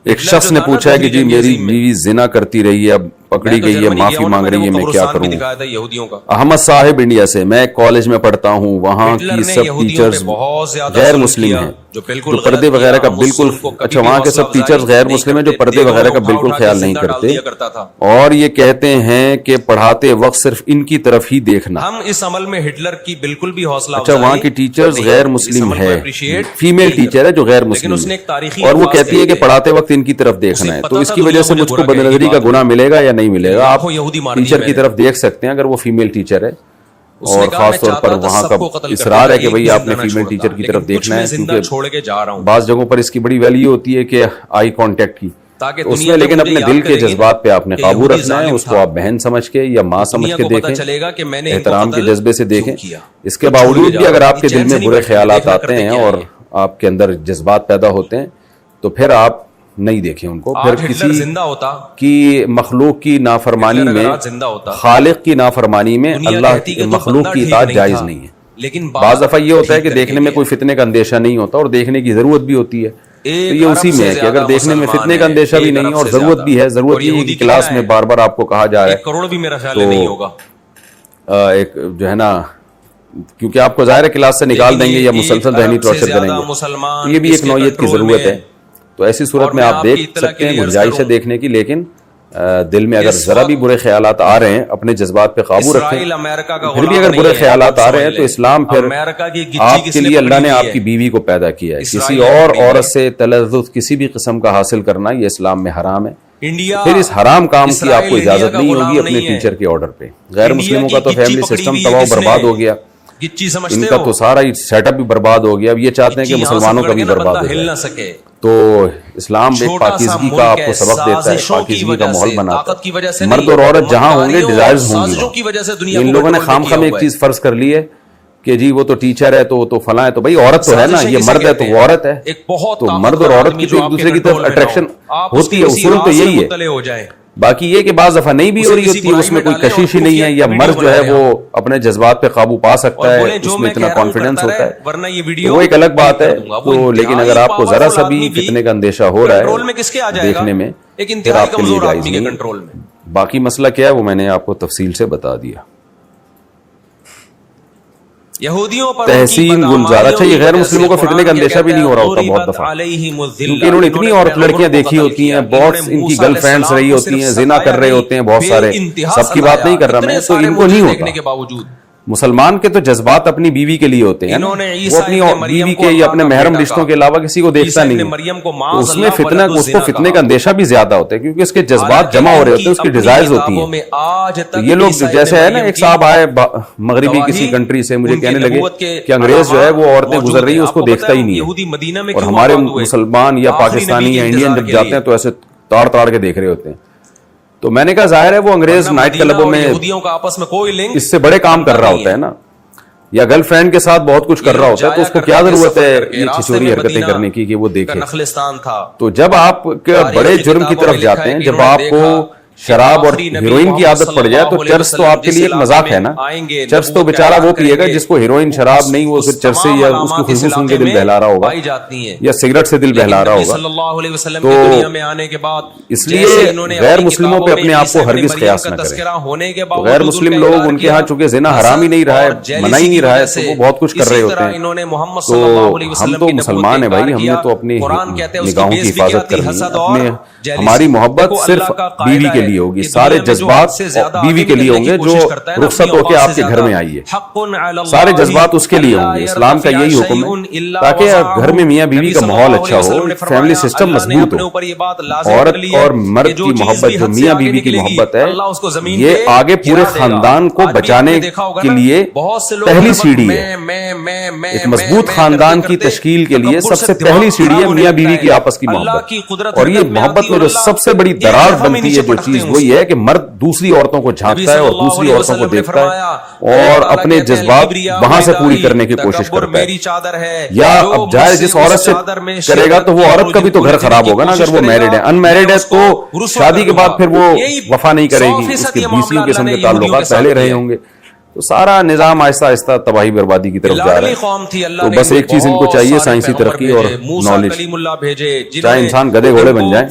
ایک شخص نے پوچھا ہے کہ جی میری بیوی زنا کرتی رہی ہے، اب پکڑی گئی ہے، معافی مانگ رہی ہے، میں کیا کروں؟ احمد صاحب انڈیا سے، میں کالج میں پڑھتا ہوں، وہاں کی سب ٹیچرز غیر مسلم ہیں جو پردے وغیرہ کا بالکل، اچھا وہاں کے سب ٹیچرز غیر مسلم ہیں جو پردے وغیرہ کا بالکل خیال نہیں کرتے، اور یہ کہتے ہیں کہ پڑھاتے وقت صرف ان کی طرف ہی دیکھنا۔ ہم اس عمل میں ہٹلر کی بالکل بھی حوصلہ اچھا وہاں کی ٹیچرز غیر مسلم ہے، فیمیل ٹیچر ہے جو غیر مسلم ہے، اور وہ کہتی ہے کہ پڑھاتے وقت ان کی طرف دیکھنا ہے، تو اس کی وجہ سے مجھ کو بدنظری کا گناہ ملے گا یا نہیں ملے گا؟ آپ ٹیچر کی طرف دیکھ سکتے ہیں اگر وہ فیمیل ٹیچر ہے، اور خاص طور پر وہاں کا اصرار ہے کہ بھئی آپ نے فیمیل ٹیچر کی طرف دیکھنا ہے، کیونکہ بعض جگہوں پر اس کی بڑی ویلیو ہوتی ہے کہ آئی کانٹیکٹ کی، اس میں لیکن اپنے دل کے جذبات پہ آپ نے قابو رکھنا ہے، اس کو آپ بہن سمجھ کے یا ماں سمجھ کے دیکھیں، احترام کے جذبے سے دیکھیں۔ اس کے باوجود بھی اگر آپ کے دل میں برے خیالات آتے ہیں اور آپ کے اندر جذبات پیدا ہوتے ہیں تو پھر آپ نہیں دیکھیں ان کو، پھر کسی کی مخلوق کی نافرمانی میں، خالق کی نافرمانی میں اللہ کی مخلوق کی اطاعت جائز نہیں ہے۔ لیکن بعض دفعہ یہ ہوتا ہے کہ دیکھنے میں کوئی فتنے کا اندیشہ نہیں ہوتا اور دیکھنے کی ضرورت بھی ہوتی ہے، تو یہ اسی میں ہے کہ اگر دیکھنے میں فتنے کا اندیشہ بھی نہیں ہے اور ضرورت بھی ہے، ضرورت یہ ہے کہ کلاس میں بار بار آپ کو کہا جا رہا ہے، کروڑ بھی میرا خیال نہیں ہوگا، ایک جو ہے نا، کیونکہ آپ کو ظاہر ہے کلاس سے نکال دیں گے یا مسلسل ذہنی ٹارچر کریں گے، یہ بھی ایک نوعیت کی ضرورت ہے۔ تو ایسی صورت میں آپ دیکھ سکتے ہیں، گنجائش ہے دیکھنے کی، لیکن دل میں اگر ذرا بھی برے خیالات آ رہے ہیں اپنے جذبات پہ قابو رکھیں۔ پھر بھی اگر برے خیالات آ رہے ہیں تو اسلام پھر آپ کے لیے، اللہ نے آپ کی بیوی کو پیدا کیا ہے، کسی اور عورت سے تلذذ کسی بھی قسم کا حاصل کرنا یہ اسلام میں حرام ہے، پھر اس حرام کام کی آپ کو اجازت نہیں ہوگی اپنے ٹیچر کے آرڈر پہ۔ غیر مسلموں کا تو فیملی سسٹم تباہ و برباد ہو گیا، ان کا تو سارا سیٹ اپ بھی برباد ہو گیا، اب یہ چاہتے ہیں کہ مسلمانوں کا بھی برباد ہو جائے۔ تو اسلام ایک پاکیزگی کا آپ کو سبق دیتا ہے، پاکیزگی کا ماحول بناتا ہے، مرد اور عورت جہاں ہوں گے ڈیزائرز ہوں گے۔ ان لوگوں نے خام خام ایک چیز فرض کر لی ہے کہ جی وہ تو ٹیچر ہے تو فلاں ہے، تو بھائی عورت تو ہے نا، یہ مرد ہے تو وہ عورت ہے، تو مرد اور عورت کی تو ایک دوسرے کی طرف اٹریکشن ہوتی ہے، اصول تو یہی ہے۔ باقی یہ کہ بعض دفعہ نہیں بھی ہو رہی ہوتی ہے، اس میں کوئی کشش ہی نہیں ہے، یا مرد جو ہے وہ اپنے جذبات پہ قابو پا سکتا ہے، اس میں اتنا کانفیڈنس ہوتا ہے، وہ ایک الگ بات ہے۔ تو لیکن اگر آپ کو ذرا سا بھی فتنے کا اندیشہ ہو رہا ہے دیکھنے میں، پھر آپ کے لیے جائز نہیں ہے۔ باقی مسئلہ کیا ہے وہ میں نے آپ کو تفصیل سے بتا دیا۔ تحسین گلزار، اچھا یہ غیر مسلموں کو فتنے کا اندیشہ بھی نہیں ہو رہا ہوتا بہت دفعہ، کیونکہ انہوں نے اتنی عورت لڑکیاں دیکھی ہوتی ہیں، بہت ان کی گرل فرینڈز رہی ہوتی ہیں، زنا کر رہے ہوتے ہیں بہت سارے، سب کی بات نہیں کر رہا میں، تو ان کو نہیں ہوتا۔ مسلمان کے تو جذبات اپنی بیوی کے لیے ہوتے ہیں، وہ اپنی بیوی کے یا اپنے محرم رشتوں کے علاوہ کسی کو دیکھتا نہیں، تو اس میں فتنہ، اس کو فتنے کا اندیشہ بھی زیادہ ہوتا ہے، کیونکہ اس کے جذبات جمع ہو رہے ہوتے ہیں، اس کی ڈیزائرز ہوتی ہیں۔ تو یہ لوگ جیسے ہے نا، ایک صاحب آئے مغربی کسی کنٹری سے، مجھے کہنے لگے کہ انگریز جو ہے وہ عورتیں گزر رہی ہیں اس کو دیکھتا ہی نہیں ہے، اور ہمارے مسلمان یا پاکستانی یا انڈین جب جاتے ہیں تو ایسے تاڑ تاڑ کے دیکھ رہے ہوتے ہیں۔ تو میں نے کہا ظاہر ہے وہ انگریز نائٹ کلبوں میں اس سے بڑے کام کر رہا ہوتا ہے نا، یا گرل فرینڈ کے ساتھ بہت کچھ کر رہا ہوتا ہے، تو اس کو کیا ضرورت ہے یہ چھچوری حرکتیں کرنے کی کہ وہ دیکھے۔ تو جب آپ بڑے جرم کی طرف جاتے ہیں، جب آپ کو شراب اور ہیروئن کی عادت پڑ جائے، تو چرس تو آپ کے لیے ایک مذاق ہے نا، چرس تو بیچارہ وہ پیے گا جس کو ہیروئن شراب نہیں، وہ پھر چرس سے یا اس کی خوشبو سن کے دل بہلا رہا ہوگا یا سگریٹ سے دل بہلا رہا ہوگا۔ تو اس لیے غیر مسلموں پہ اپنے آپ کو ہرگز قیاس نہ کریں۔ غیر مسلم لوگ، ان کے ہاں چونکہ زنا حرام ہی نہیں رہا ہے، منع ہی نہیں رہا ہے، تو وہ بہت کچھ کر رہے ہوتے ہیں۔ تو ہم تو مسلمان ہیں بھائی، ہم نے تو اپنی نگاہوں کی حفاظت کرنی ہے، ہماری محبت صرف بیوی کے لیے ہوگی، سارے جذبات بیوی کے لیے ہوں گے جو رخصت ہو کے آپ کے گھر میں آئی ہے، سارے جذبات اس کے لیے ہوں گے۔ اسلام کا یہی حکم ہے تاکہ گھر میں میاں بیوی کا ماحول اچھا ہو، فیملی سسٹم مضبوط ہو۔ عورت اور مرد کی محبت، جو میاں بیوی کی محبت ہے، یہ آگے پورے خاندان کو بچانے کے لیے پہلی سیڑھی ہے۔ ایک مضبوط خاندان کی تشکیل کے لیے سب سے پہلی سیڑھی ہے میاں بیوی کی آپس کی محبت، اور یہ محبت میں جو سب سے بڑی درار بنتی ہے جو چیز وہی ہے کہ مرد دوسری عورتوں کو جھانکتا ہے اور دوسری عورتوں کو دیکھتا ہے اور اپنے جذبات وہاں سے پوری کرنے کی کوشش کرتا ہے، یا اب ظاہر جس عورت سے کرے گا تو وہ عورت کا بھی تو گھر خراب ہوگا نا، اگر وہ میرڈ ہے۔ ان میرڈ ہے تو شادی کے بعد پھر وہ وفا نہیں کرے گی، اس کے بیسیوں قسم کے تعلقات پہلے رہے ہوں گے، تو سارا نظام آہستہ آہستہ تباہی بربادی کی طرف جا رہا ہے. تو بس ایک چیز ان کو چاہیے سائنسی ترقی اور نالج. چاہے انسان گدھے گھوڑے بن جائیں,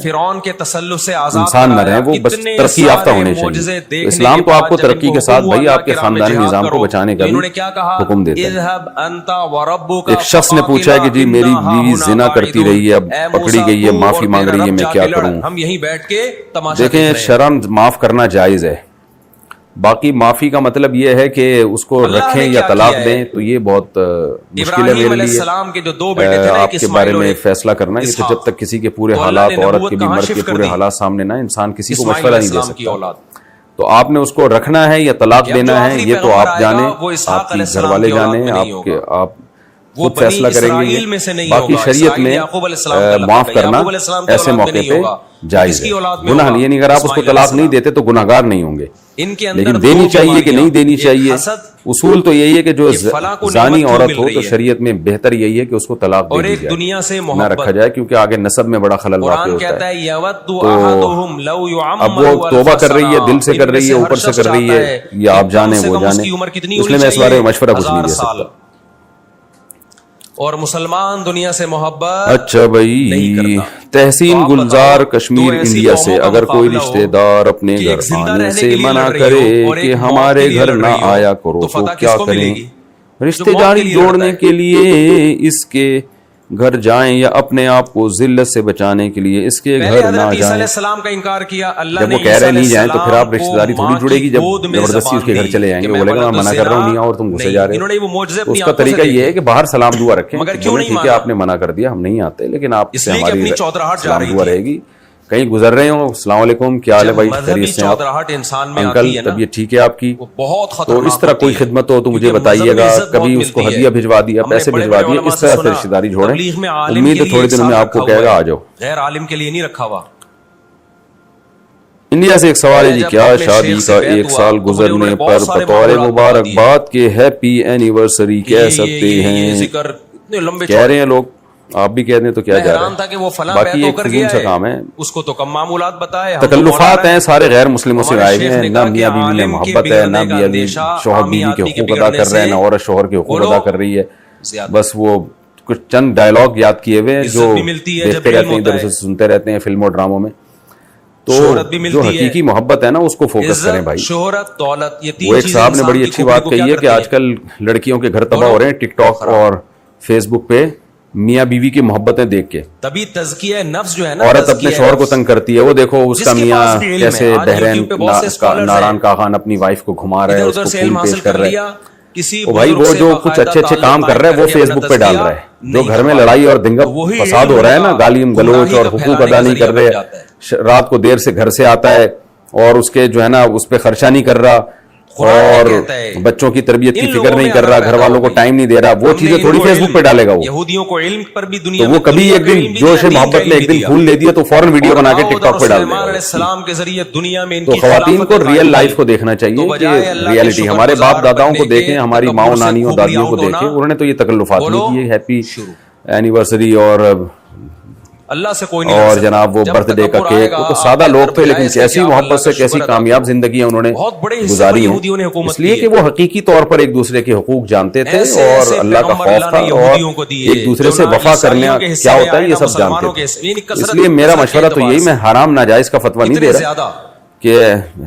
انسان نہ رہیں, وہ بس ترقی یافتہ ہونے چاہیے. تو اسلام تو آپ کو ترقی کے ساتھ بھائی آپ کے خاندانی نظام کو بچانے کا بھی حکم دیتا ہے. ایک شخص نے پوچھا ہے کہ جی میری بیوی زنا کرتی رہی ہے, اب پکڑی گئی ہے, معافی مانگ رہی ہے, میں کیا کروں؟ ہم یہیں بیٹھ کے دیکھیں شرم معاف کرنا جائز ہے, باقی معافی کا مطلب یہ ہے کہ اس کو رکھیں یا طلاق دیں تو یہ بہت مشکل ہے میرے لیے آپ کے بارے میں فیصلہ کرنا. یہ تو جب تک کسی کے پورے حالات, عورت کے بھی مرد کے پورے حالات سامنے نہ, انسان کسی کو مشورہ نہیں دے سکتا. تو آپ نے اس کو رکھنا ہے یا طلاق دینا ہے یہ تو آپ جانیں, آپ کے گھر والے جانیں, آپ خود فیصلہ کریں گے. باقی شریعت میں معاف کرنا ایسے موقع پہ جائز ہے, گناہ نہیں. یعنی اگر آپ اس کو طلاق نہیں دیتے تو گناہ گار نہیں ہوں گے, لیکن دینی چاہیے کہ نہیں دینی چاہیے. اصول تو یہی ہے کہ جو زانی عورت ہو تو شریعت میں بہتر یہی ہے کہ اس کو طلاق دے دی جائے, نہ رکھا جائے, کیونکہ آگے نسب میں بڑا خلل واقع ہوتا ہے. تو اب وہ توبہ کر رہی ہے, دل سے کر رہی ہے, اوپر سے کر رہی ہے, یا آپ جانیں وہ جانیں, اس لیے میں اس بارے میں مشورہ کچھ نہیں دے سکتا. اور مسلمان دنیا سے محبت. اچھا بھائی, تحسین گلزار کشمیر انڈیا سے, اگر کوئی رشتہ دار اپنے گھر آنے سے منع کرے کہ ہمارے گھر نہ آیا کرو تو کیا کریں؟ رشتہ داری جوڑنے کے لیے اس کے گھر جائیں یا اپنے آپ کو ذلت سے بچانے کے لیے اس کے گھر نہ جائیں؟ جب وہ کہہ رہے نہیں جائیں تو پھر آپ رشتہ داری تھوڑی جڑے گی. جب زبردستی اس کے گھر چلے جائیں گے, وہ بولے گا میں منع کر رہا ہوں نہیں آؤ اور تم گھسے جا رہے ہو. اس کا طریقہ یہ ہے کہ باہر سلام دعا رکھیں, ٹھیک ہے آپ نے منع کر دیا, ہم نہیں آتے, لیکن آپ سے ہماری سلام دعا رہے گی. کہیں گزر رہے ہوں, السلام علیکم, کیا حال ہے بھائی, خیریت سے آپ, انکل طبیعت ٹھیک ہے آپ کی؟ تو اس طرح کوئی خدمت ہو تو مجھے بتائیے گا. کبھی اس کو ہدیہ بھجوا دیا, پیسے بھجوا دیے, اس طرح سے رشتہ داری جوڑیں. امید ہے تھوڑے دنوں میں آپ کو کہے گا آ جاؤ. غیر عالم کے لیے نہیں رکھا ہوا. انڈیا سے ایک سوال ہے جی, کیا شادی کا 1 سال گزرنے پر بطور مبارکباد کے ہیپی اینیورسری کہہ سکتے ہیں؟ کہہ رہے ہیں لوگ, آپ بھی کہہ دیں تو کیا جا رہا ہے, باقی ایک فضول سا کام ہے. اس کو تو کم معمولات بتائے, تکلفات ہیں سارے غیر مسلموں سے آئے ہوئے ہیں, نہ میاں بیوی میں محبت ہے, نہ شوہر بیوی کے حقوق ادا کر رہے ہیں, نہ عورت شوہر کے حقوق ادا کر رہی ہے. بس وہ کچھ چند ڈائلاگ یاد کیے ہوئے جو دیکھتے رہتے ہیں, ادھر سے سنتے رہتے ہیں فلموں ڈراموں میں. تو جو حقیقی محبت ہے نا اس کو فوکس کریں بھائی. شہرت, دولت, وہ ایک صاحب نے بڑی اچھی بات کہی ہے کہ آج کل لڑکیوں کے گھر تباہ ہو رہے ہیں ٹک ٹاک اور فیس بک پہ میاں بیوی کی محبتیں دیکھ کے. تبھی تزکیہ نفس جو ہے نا, عورت اپنے شوہر کو تنگ کرتی ہے, وہ دیکھو اس کا میاں کیسے بحرین ناران کاغان اپنی وائف کو گھما رہا ہے, اس کو پھول پیش کر رہا ہے. بھائی وہ جو کچھ اچھے اچھے کام کر رہا ہے وہ فیس بک پہ ڈال رہا ہے. جو گھر میں لڑائی اور دنگا فساد ہو رہا ہے نا, گالی گلوچ اور حقوق ادا نہیں کر رہے, رات کو دیر سے گھر سے آتا ہے اور اس کے جو ہے نا اس پہ خرچہ نہیں کر رہا, اور بچوں کی تربیت کی فکر نہیں کر رہا, گھر والوں کو ٹائم نہیں دے رہا, وہ چیزیں تھوڑی فیس بک پہ ڈالے گا. وہ یہودیوں کو علم پر بھی دنیا تو وہ کبھی ایک دن جوش محبت میں ایک دن پھول لے دیا تو فوراً ویڈیو بنا کے ٹک ٹاک پہ ڈال دیا. السلام کے ذریعے دنیا میں تو خواتین کو ریئل لائف کو دیکھنا چاہیے کہ ریئلٹی. ہمارے باپ داداؤں کو دیکھیں, ہماری ماؤں نانیوں دادیوں کو دیکھیں, انہوں نے تو یہ تکلفات نہیں کیے. ہیپی اینیورسری اور اللہ سے کوئی نہیں, اور جناب وہ برتھ ڈے کا کیک, وہ تو سادہ لوگ تھے لیکن کیسی محبت سے کیسی کامیاب زندگیاں انہوں نے گزاری ہیں, اس لیے کہ وہ حقیقی طور پر ایک دوسرے کے حقوق جانتے تھے اور اللہ کا خوف تھا, اور ایک دوسرے سے وفا کرنا کیا ہوتا ہے یہ سب جانتے تھے. اس لیے میرا مشورہ تو یہی, میں حرام ناجائز کا فتویٰ نہیں دے رہا کہ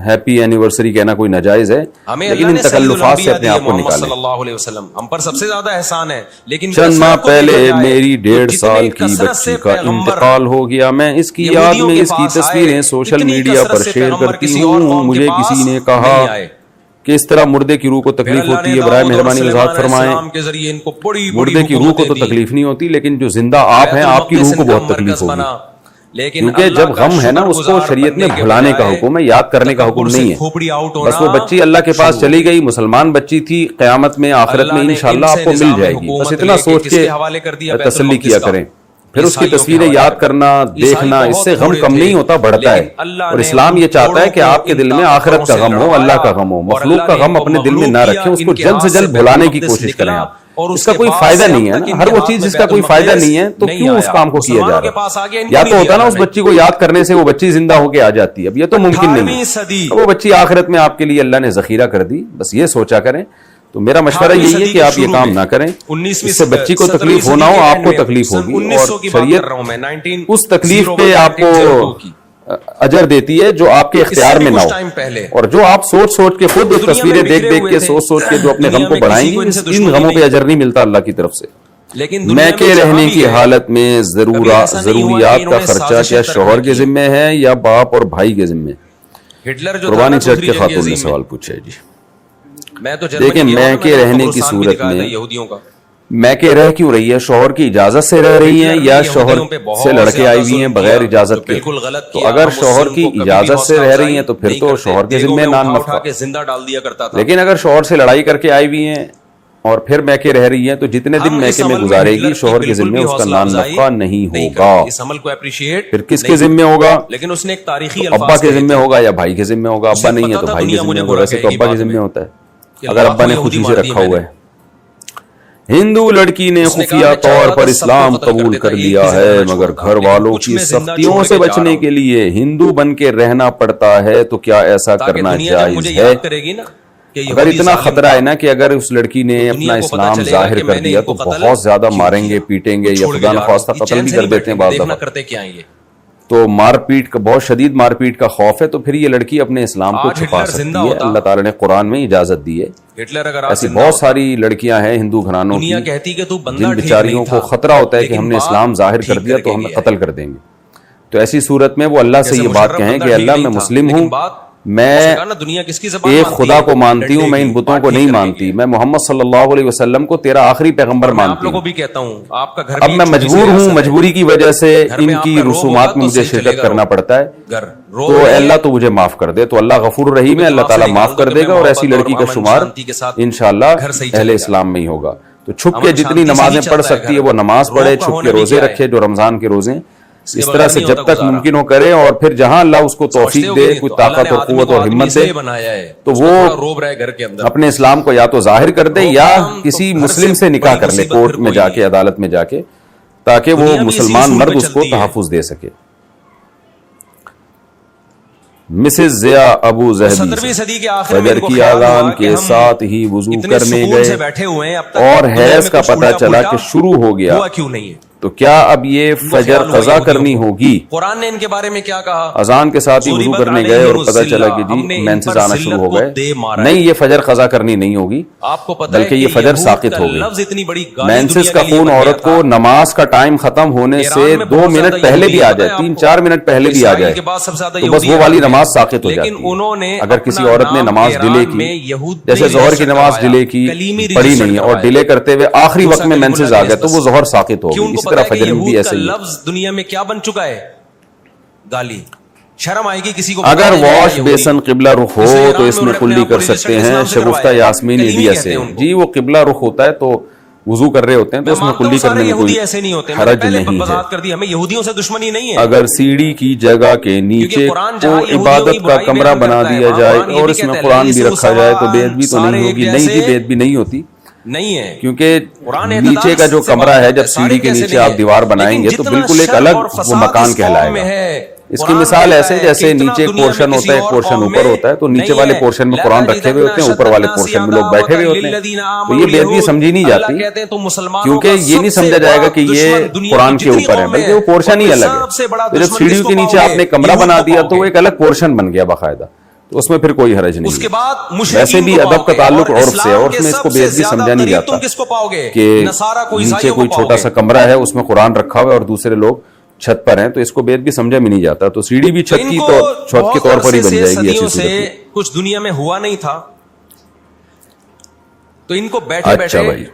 ہیپی اینیورسری کہنا کوئی ناجائز ہے, لیکن ان تکلفات سے اپنے آپ کو نکالیں. ہم پر سب سے زیادہ احسان ہے, لیکن چند ماہ پہلے میری 1.5 سال کی بچی کا انتقال ہو گیا. میں اس کی یاد میں اس کی تصویریں سوشل میڈیا پر شیئر کرتی ہوں. مجھے کسی نے کہا کہ اس طرح مردے کی روح کو تکلیف ہوتی ہے, برائے مہربانی وضاحت فرمائیں. مردے کی روح کو تو تکلیف نہیں ہوتی, لیکن جو زندہ آپ ہیں آپ کی روح کو بہت تکلیف ہوگی, کیونکہ جب غم ہے نا اس کو شریعت میں بھلانے کا حکم ہے, یاد کرنے کا حکم نہیں ہے. بس وہ بچی اللہ کے پاس چلی گئی, مسلمان بچی تھی, قیامت میں آخرت میں انشاءاللہ آپ کو مل جائے گی. بس اتنا سوچ کے تسلی کیا کریں. پھر اس کی تصویریں یاد کرنا دیکھنا اس سے غم کم نہیں ہوتا بڑھتا ہے. اور اسلام یہ چاہتا ہے کہ آپ کے دل میں آخرت کا غم ہو, اللہ کا غم ہو. مخلوق کا غم اپنے دل میں نہ رکھیں, اس کو جلد سے جلد بھلانے کی کوشش کریں آپ. اس کا کوئی فائدہ نہیں ہے نا, ہر وہ چیز جس کا کوئی فائدہ نہیں ہے تو کیوں اس کام کو کیا جا رہا ہے. یا تو ہوتا نا اس بچی کو یاد کرنے سے وہ بچی زندہ ہو کے آ جاتی ہے, اب یہ تو ممکن نہیں ہے. وہ بچی آخرت میں آپ کے لیے اللہ نے ذخیرہ کر دی, بس یہ سوچا کریں. تو میرا مشورہ یہی ہے کہ آپ یہ کام نہ کریں, اس سے بچی کو تکلیف ہونا ہو, آپ کو تکلیف ہوگی, اور شریعت اس تکلیف پہ آپ کو اجر دیتی ہے جو آپ کے اختیار میں نہ ہو. اور جو آپ سوچ سوچ کے خود تصویریں دیکھ دیکھ کے سوچ سوچ کے جو اپنے غم کو بڑھائیں گی, ان غموں پہ اجر نہیں ملتا اللہ کی طرف سے. میکے رہنے کی حالت میں ضروریات کا خرچہ کیا شوہر کے ذمہ ہے یا باپ اور بھائی کے ذمہ؟ قربانی چٹ کے خاتون نے سوال پوچھا ہے. جی دیکھیں, میکے رہنے کی صورت میں میکے رہ کیوں رہی ہے؟ شوہر کی اجازت سے رہ رہی ہیں یا شوہر سے لڑکے آئی ہوئی ہیں بغیر اجازت کے؟ تو اگر شوہر کی اجازت سے رہ رہی ہیں تو پھر تو شوہر کے ذمہ نان نفقہ. لیکن اگر شوہر سے لڑائی کر کے آئی ہوئی ہیں اور پھر میکے رہ رہی ہیں تو جتنے دن میکے میں گزارے گی شوہر کے ذمہ اس کا نان نفقہ نہیں ہوگا. پھر کس کے ذمہ ہوگا؟ ابا کے ذمہ ہوگا یا بھائی کے ذمہ ہوگا؟ ابا نہیں ہے تو بھائی کے ذمہ ہوگا, ویسے تو ابا کے ذمہ ہوتا ہے اگر ابا نے خوشی سے رکھا ہوا ہے. ہندو لڑکی نے خفیہ طور پر اسلام قبول کر لیا ہے مگر گھر والوں کی سختیوں سے بچنے کے لیے ہندو بن کے رہنا پڑتا ہے, تو کیا ایسا کرنا جائز ہے؟ اگر اتنا خطرہ ہے نا کہ اگر اس لڑکی نے اپنا اسلام ظاہر کر دیا تو بہت زیادہ ماریں گے پیٹیں گے, یا خدا نخواستہ قتل بھی کر دیتے ہیں بعض دفعہ, تو مار پیٹ کا بہت شدید مار پیٹ کا خوف ہے, تو پھر یہ لڑکی اپنے اسلام کو چھپا سکتی ہے. اللہ تعالیٰ نے قرآن میں اجازت دی ہے. ایسی بہت ساری لڑکیاں ہیں ہندو گھرانوں کی جن بیچاریوں کو خطرہ ہوتا ہے کہ ہم نے اسلام ظاہر کر دیا تو ہمیں قتل کر دیں گے. تو ایسی صورت میں وہ اللہ سے یہ بات کہیں کہ اللہ میں مسلم ہوں, میں ایک خدا کو مانتی ہوں, میں ان بتوں کو نہیں مانتی, میں محمد صلی اللہ علیہ وسلم کو تیرا آخری پیغمبر مانتی ہوں. اب میں مجبور ہوں, مجبوری کی وجہ سے ان کی رسومات میں مجھے شرکت کرنا پڑتا ہے, تو اللہ تو مجھے معاف کر دے. تو اللہ غفور رحیم ہے, اللہ تعالیٰ معاف کر دے گا, اور ایسی لڑکی کا شمار انشاءاللہ اہل اسلام میں ہی ہوگا. تو چھپ کے جتنی نمازیں پڑھ سکتی ہے وہ نماز پڑھے, چھپ کے روزے رکھے جو رمضان کے روزے, اس طرح سے جب تک ممکن ہو کرے, اور پھر جہاں اللہ اس کو توفیق دے, کوئی طاقت اور قوت اور ہمت دے, تو وہ اپنے اسلام کو یا تو ظاہر کر دے یا کسی مسلم سے نکاح کر لے کورٹ میں جا کے, عدالت میں جا کے, تاکہ وہ مسلمان مرد اس کو تحفظ دے سکے. مسز ضیاء ابو زہبی فجر کی اذان کے ساتھ ہی وضو کرنے گئے اور حیض کا پتہ چلا کہ شروع ہو گیا, تو کیا اب یہ فجر قضا کرنی ہوگی؟ قرآن نے ان کے بارے میں کیا کہا؟ اذان کے ساتھ ہی وضو کرنے گئے اور پتہ چلا کہ جی مینسز آنا شروع ہو گئے. نہیں, یہ فجر قضا کرنی نہیں ہوگی, بلکہ یہ فجر ساقط ہو گئی. مینسز کا خون عورت کو نماز کا ٹائم ختم ہونے سے 2 منٹ پہلے بھی آ جائے, 3-4 منٹ پہلے بھی آ جائے, تو بس وہ والی نماز ساقط ہو جاتی ہے. اگر کسی عورت نے نماز ڈیلے کی, جیسے ظہر کی نماز ڈیلے کی, پڑھی نہیں ہے, اور ڈیلے کرتے ہوئے آخری وقت میں مینسز آ گئے, تو وہ ظہر ساقط ہوگی. اس طرح فجر میں بھی ایسے ہی. لفظ دنیا میں کیا بن چکا ہے؟ گالی. شرم آئے گی کسی کو؟ اگر واش بیسن قبلہ رخ ہو تو اس میں کلی کر سکتے ہیں. شگفتہ یاسمین انڈیا سے, جی وہ قبلہ رخ ہوتا ہے تو وضو کر رہے ہوتے ہیں, تو اس میں کلی کرنے میں کوئی حرج نہیں ہے. ہمیں یہودیوں سے دشمنی نہیں ہے. اگر سیڑھی کی جگہ کے نیچے کو عبادت کا کمرہ بنا دیا جائے اور اس میں قرآن بھی رکھا جائے تو بے ادبی تو نہیں ہوگی؟ نہیں جی, بے ادبی نہیں ہوتی, نہیں ہے, کیونکہ نیچے کا جو کمرہ ہے, جب سیڑھی کے نیچے آپ دیوار بنائیں گے تو بالکل ایک الگ وہ مکان کہلائے گا. اس کی مثال ایسے جیسے نیچے ایک پورشن ہوتا ہے, ایک پورشن اوپر ہوتا ہے, تو نیچے والے پورشن میں قرآن رکھے ہوئے ہوتے ہیں, اوپر والے پورشن میں لوگ بیٹھے ہوئے ہوتے ہیں. تو یہ بے ادبی سمجھی نہیں جاتی, کیونکہ یہ نہیں سمجھا جائے گا کہ یہ قرآن کے اوپر ہے, بلکہ وہ پورشن ہی الگ ہے. تو جب سیڑھی کے نیچے آپ نے کمرہ بنا دیا تو وہ ایک الگ پورشن بن گیا باقاعدہ, تو اس میں پھر کوئی حرج نہیں ہے. ویسے بھی ادب کا تعلق عرف سے, اور اس میں اس کو بے ادبی سمجھا نہیں جاتا کہ نیچے کوئی چھوٹا سا کمرہ ہے, اس میں قرآن رکھا ہوا ہے اور دوسرے لوگ چھت پر ہیں, تو اس کو بے ادبی سمجھا بھی نہیں جاتا. تو سیڑھی بھی چھت کے طور پر ہی بن جائے گی. ایسی صورت کچھ دنیا میں ہوا نہیں تھا, تو ان کو بیٹھے اچھا بھائی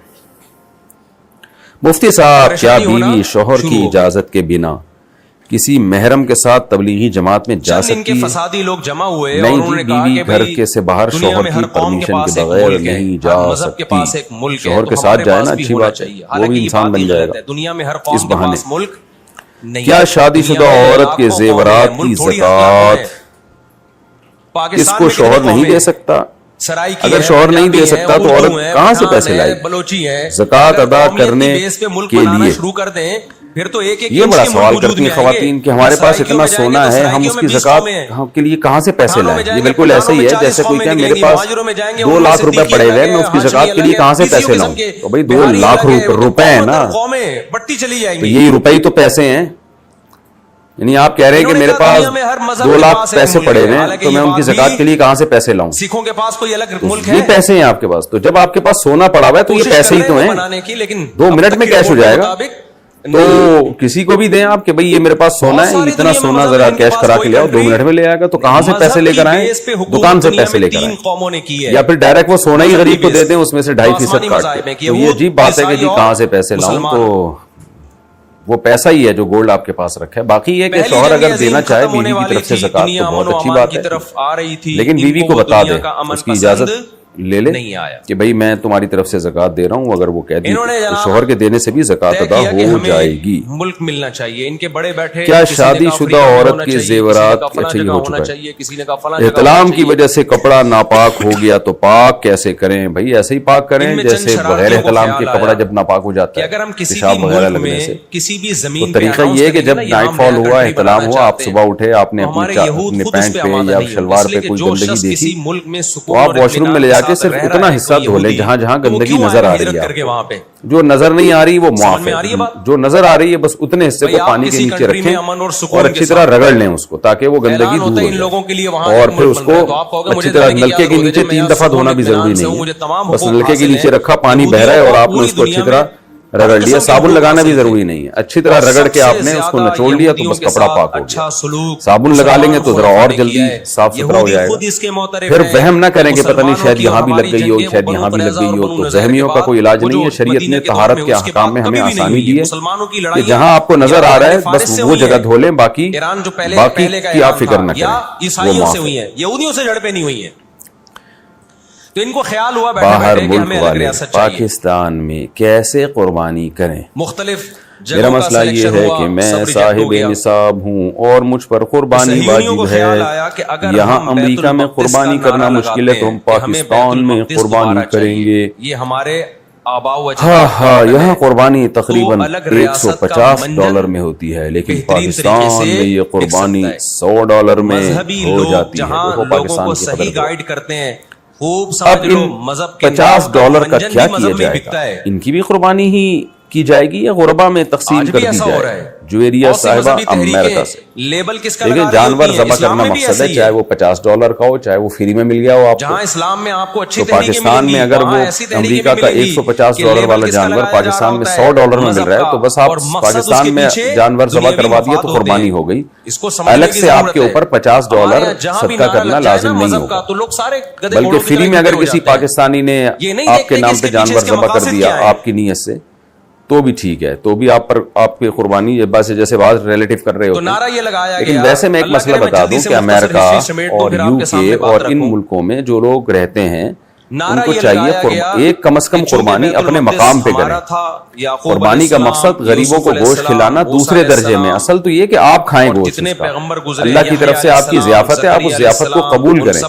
مفتی صاحب, کیا بیوی شوہر کی اجازت کے بنا کسی محرم کے ساتھ تبلیغی جماعت میں جا سکتی ہے؟ فسادی لوگ جمع ہوئے, نہیں جی, بیوی گھر کے سے باہر شوہر کی پرمیشن کے بغیر نہیں جا سکتی. شوہر کے ساتھ جائے نا, اچھی بات ہے, وہ بھی انسان بن جائے گا دنیا میں. ہر اس بہانے کیا شادی شدہ عورت کے زیورات کی زکوٰۃ اس کو شوہر نہیں دے سکتا؟ اگر شوہر نہیں دے سکتا تو عورت کہاں سے پیسے لائے؟ زکوٰۃ ادا کرنے کے لیے پھر تو ایک یہ بڑا سوال کرتی ہیں خواتین کہ ہمارے پاس اتنا سونا ہے، ہم اس کی زکوٰۃ کے لیے کہاں سے پیسے لائیں؟ یہ بالکل ایسا ہی ہے جیسے کوئی کہے میرے پاس 2 لاکھ روپے پڑے ہوئے، میں اس کی زکوٰۃ کے لیے کہاں سے پیسے لاؤں؟ تو بھائی 2 لاکھ روپے ہیں نا، تو یہی روپے ہی تو پیسے ہیں۔ یعنی آپ کہہ رہے ہیں کہ میرے پاس 2 لاکھ پیسے پڑے ہوئے ہیں تو میں ان کی زکوٰۃ کے لیے کہاں سے پیسے لاؤں؟ سکھوں کے پاس کوئی الگ ملک ہے، یہ پیسے ہیں آپ کے پاس، تو جب آپ کے پاس سونا پڑا ہوا ہے تو یہ پیسے ہی تو ہیں، 2 منٹ میں کیش ہو جائے گا۔ تو کسی کو بھی دیں آپ کہ بھئی یہ میرے پاس سونا ہے، اتنا سونا ذرا کیش کرا کے لے آؤ، 2 منٹ میں لے آئے گا۔ تو کہاں سے پیسے لے کر آئیں؟ دکان سے پیسے لے کر آئیں، یا پھر ڈائریکٹ وہ سونا ہی غریب کو دے دیں، اس میں سے 2.5% کاٹ دیں۔ تو یہ عجیب بات ہے کہ جی کہاں سے پیسے لاؤں؟ تو وہ پیسہ ہی ہے جو گولڈ آپ کے پاس رکھا ہے۔ باقی یہ کہ شوہر اگر دینا چاہے بیوی کی طرف سے زکوٰۃ تو بہت اچھی بات ہے، لیکن بیوی کو بتا دے، اس کی اجازت لے لے کہ بھئی میں تمہاری طرف سے زکوٰۃ دے رہا ہوں۔ اگر وہ کہہ دی تو شوہر کے دینے سے بھی زکوٰۃ ادا ہو جائے گی۔ ملک ملنا چاہیے، ان کے بڑے بیٹھے کیا شادی شدہ عورت کے زیورات اچھا یہ ہو چکا ہے؟ احتلام کی وجہ سے کپڑا ناپاک ہو گیا تو پاک کیسے کریں؟ بھئی ایسے ہی پاک کریں جیسے بغیر احتلام کے کپڑا جب ناپاک ہو جاتا ہے، اگر ہم کسی پیشاب وغیرہ لگنے سے۔ کسی بھی تو زمین طریقہ یہ ہے کہ جب نائٹ فال ہوا، احتلام ہوا، آپ صبح اٹھے، آپ نے اپنے پینٹ پہ یا شلوار پہ کوئی گندگی دیکھی تو آپ واش روم میں لے جا کے صرف اتنا حصہ دھو لیں جہاں جہاں گندگی نظر آ رہی ہے، جو نظر نہیں آ رہی وہ معاف ہے، جو نظر آ رہی ہے بس اتنے حصے کو پانی کے نیچے رکھیں اور اچھی طرح رگڑ لیں اس کو تاکہ وہ گندگی دور ہو جائے، اور پھر اس کو اچھی طرح نلکے کے نیچے 3 دفعہ دھونا بھی ضروری نہیں ہے، بس نلکے کے نیچے رکھا، پانی بہ رہا ہے اور آپ نے اس کو اچھی طرح رگڑ لیا، صابن لگانا بھی ضروری نہیں ہے، اچھی طرح رگڑ کے آپ نے اس کو نچوڑ لیا تو بس کپڑا پاک ہو گیا۔ صابن لگا لیں گے تو ذرا اور جلدی صاف ستھرا ہو جائے گا۔ پھر وہم نہ کریں کہ پتہ نہیں شاید یہاں بھی لگ گئی ہو، شاید یہاں بھی لگ گئی ہو، تو وہمیوں کا کوئی علاج نہیں ہے۔ شریعت نے طہارت کے احکام میں ہمیں آسانی دی ہے کہ جہاں آپ کو نظر آ رہا ہے بس وہ جگہ دھو لیں، باقی کی آپ فکر نہ کریں، وہ معاف ہے۔ یہودیوں سے جھڑپیں نہیں ہوئی ہیں، تو ان کو خیال ہوا باہر ملک والے پاکستان میں کیسے قربانی کریں؟ مختلف میرا مسئلہ یہ ہے کہ میں صاحب نصاب ہوں اور مجھ پر قربانی واجب ہے، یہاں امریکہ میں قربانی کرنا مشکل ہے تو ہم پاکستان میں قربانی کریں گے۔ یہ ہمارے ہاں یہاں قربانی تقریباً $150 میں ہوتی ہے، لیکن پاکستان میں یہ قربانی $100 میں ہو جاتی ہے۔ وہ پاکستان کی صحیح گائیڈ کرتے ہیں، اب ان $50 کا کیا کیا جائے گا؟ ان کی بھی قربانی ہی کی جائے گی یا غربا میں تقسیم کر دی جائے؟ جویریہ صاحبہ امریکہ سے لیکن جانور ذبح کرنا مقصد ہے، چاہے وہ $50 کا ہو چاہے وہ فری میں مل گیا ہو آپ کو۔ اسلام میں آپ کو تو پاکستان میں اگر وہ امریکہ کا $150 والا جانور پاکستان میں $100 میں مل رہا ہے تو بس آپ پاکستان میں جانور ذبح کروا دیا تو قربانی ہو گئی، الگ سے آپ کے اوپر $50 صدقہ کرنا لازم نہیں ہوگا، بلکہ فری میں اگر کسی پاکستانی نے آپ کے نام پہ جانور ذبح کر دیا آپ کی نیت سے تو بھی ٹھیک ہے، تو بھی آپ پر آپ کی قربانی جیسے بعض ریلیٹیو کر رہے ہوتے ہیں۔ لیکن ویسے میں ایک مسئلہ بتا دوں کہ امریکہ اور UK اور ان ملکوں میں جو لوگ رہتے ہیں ان کو چاہیے ایک کم از کم قربانی اپنے مقام پہ کریں۔ قربانی کا مقصد غریبوں کو گوشت کھلانا دوسرے درجے میں، اصل تو یہ کہ آپ کھائیں گوشت، اللہ کی طرف سے آپ کی ضیافت ہے، آپ اس ضیافت کو قبول کریں۔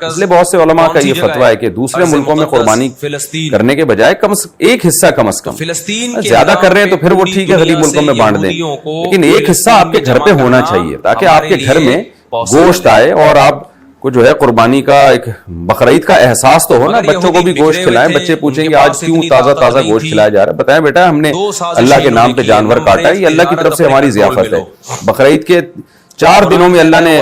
اس لیے بہت سے علماء کا یہ فتویٰ ہے کہ دوسرے ملکوں میں قربانی کرنے کے بجائے ایک حصہ کم از کم، زیادہ کر رہے ہیں تو پھر وہ ٹھیک ہے غریب ملکوں میں بانٹ دیں، لیکن ایک حصہ آپ کے گھر پہ ہونا چاہیے تاکہ آپ کے گھر میں گوشت آئے اور آپ کو جو ہے قربانی کا ایک بقرعید کا احساس تو ہو نا۔ بچوں کو بھی گوشت کھلائیں، بچے پوچھیں گے آج کیوں تازہ گوشت کھلایا جا رہا ہے، بتائیں بیٹا ہم نے اللہ کے نام پہ جانور کاٹا ہے، یہ اللہ کی طرف سے ہماری ضیافت ہے۔ بقرعید کے 4 دنوں میں اللہ نے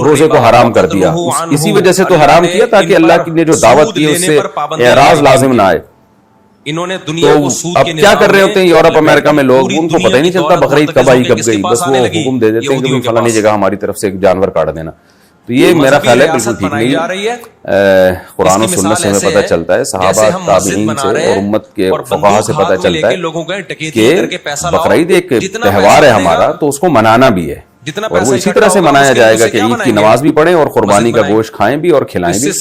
روزے کو حرام کر دیا، اسی وجہ سے تو حرام کیا تاکہ اللہ نے جو دعوت کی اس سے اعراض لازم نہ آئے۔ تو اب کیا کر رہے ہوتے ہیں یورپ امریکہ میں لوگ، ان کو پتہ ہی نہیں چلتا بقرعید کب آئی کب گئی، بس وہ حکم دے دیتے ہیں کہ فلانی جگہ ہماری طرف سے ایک جانور کاٹ دینا۔ تو یہ میرا خیال ہے بالکل ٹھیک نہیں ہے۔ قرآن و سنت سے ہمیں پتہ چلتا ہے، صحابہ تابعین سے اور امت کے فقہاء سے پتہ چلتا ہے کہ بقرعید ایک تہوار ہے ہمارا، تو اس کو منانا بھی ہے اور وہ اسی طرح سے منایا جائے گا کہ عید کی نماز بھی پڑھیں اور قربانی کا گوشت کھائیں بھی اور کھلائیں بھی۔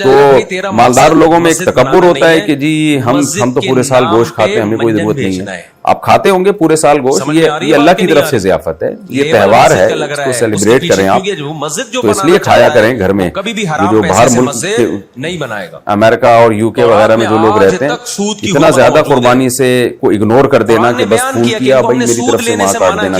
تو مالدار لوگوں میں ایک تکبر ہوتا ہے کہ جی ہم تو پورے سال گوشت کھاتے ہیں، ہمیں کوئی ضرورت نہیں ہے۔ آپ کھاتے ہوں گے پورے سال گوشت, یہ اللہ کی طرف سے ضیافت ہے, یہ تہوار ہے, اس کو سیلیبریٹ کریں آپ, تو اس لیے کھایا کریں گھر میں. جو باہر ملک نہیں بنائے گا, امریکہ اور یو کے وغیرہ میں جو لوگ رہتے ہیں, اتنا زیادہ قربانی سے کو اگنور کر دینا کہ بس فون کیا بھائی میری طرف سے وہاں کاٹ دینا,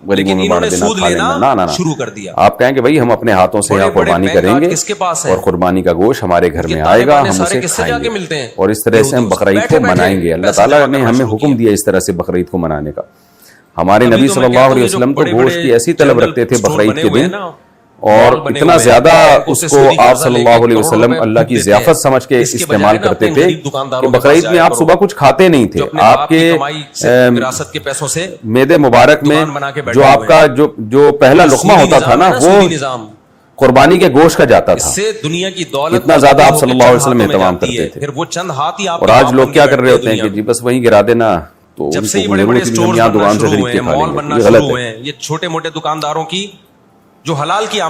غریبوں میں بانٹ دینا, کھا لینا. نہ شروع کر دیا. آپ کہیں کہ بھائی ہم اپنے ہاتھوں سے یہاں قربانی کریں گے اور قربانی کا گوشت ہمارے گھر میں آئے گا, ہم اسے کھائیں گے, اور اس طرح سے ہم بقرعید کو منائیں گے. اللہ تعالیٰ نے ہمیں حکم دیا اس طرح سے بقرعید کو منانے کا. ہمارے نبی صلی اللہ علیہ وسلم تو گوشت کی ایسی طلب رکھتے تھے بقرعید کے دن, اور اتنا زیادہ اس کو آپ صلی اللہ علیہ وسلم اللہ کی ضیافت سمجھ کے استعمال کرتے تھے کہ بقرعید میں آپ صبح کچھ کھاتے نہیں تھے. آپ کے پیسوں سے معدے مبارک میں جو آپ کا جو پہلا لقمہ ہوتا تھا نا, وہ قربانی کے گوشت کا جاتا تھا. دنیا کی دولت اتنا زیادہ آپ صلی اللہ علیہ وسلم اہتمام کرتے تھے. پھر وہ چند ہاتھ ہی آپ اور آج لوگ کیا کر رہے ہوتے ہیں کہ جی بس وہیں گرا دینا, تو جب سے بڑے بڑے اسٹورز بننا شروع ہوئے ہیں, مال بننا غلط شروع ہوئے ہیں, یہ چھوٹے موٹے دکانداروں کی جو حلال کی